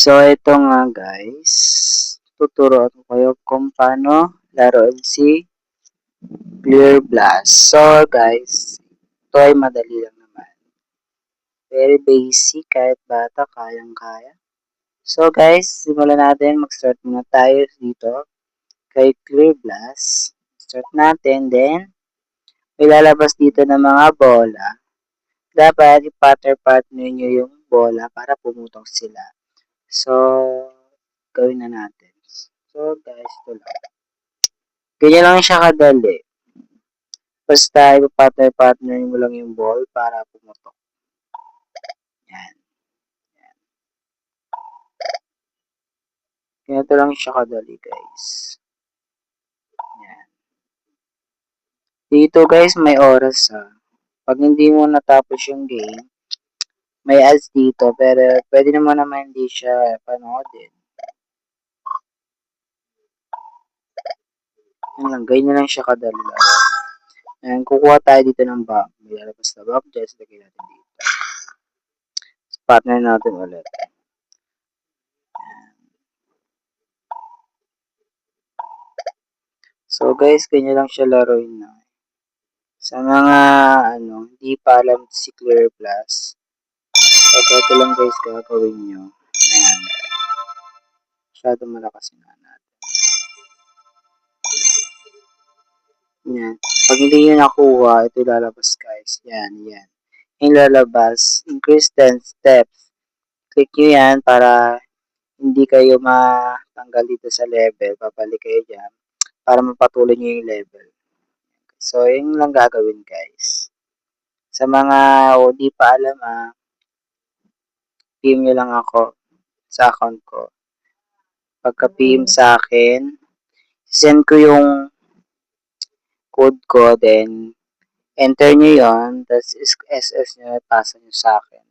So, ito nga guys, tuturuan ko kayo kung paano laruin si Clear Blast. So, guys, ito ay madali lang naman. Very basic, kahit bata, kayang-kaya. So, guys, simulan natin. Mag-start muna tayo dito kay Clear Blast. Start natin, then, may lalabas dito ng mga bola. Dapat i-partner nyo yung bola para pumutok sila. So, gawin na natin. So, guys, ito lang. Ganyan lang siya kadali. Basta, ipa-partner mo lang yung ball para pumutok. Yan. Yan. Ganito lang siya kadali, guys. Yan. Dito, guys, may oras ha. Pag hindi mo natapos yung game, may ads dito, pero pwede naman hindi siya panoodin. Yan lang, ganyan lang siya kadali lang. Ayan, kukuha tayo dito ng bag. May lalabas na bag, just lagay natin dito. Partner natin ulit. So guys, ganyan lang siya laruin na. Sa mga hindi pa alam si Clear Plus, pag ito lang guys gagawin nyo. Ayan. Masyado malakas na natin. Ayan. Pag hindi nyo nakuha, ito lalabas guys. Yan, yan. Yung lalabas, increase 10 steps. Click nyo yan para hindi kayo matanggal dito sa level. Babalik kayo dyan para mapatuloy nyo yung level. So, yun lang gagawin guys. Sa mga di pa alam PM nyo lang ako sa account ko. Pagka-PM sa akin, send ko yung code ko, then enter nyo yon, tapos SS nyo, pasa nyo sa akin.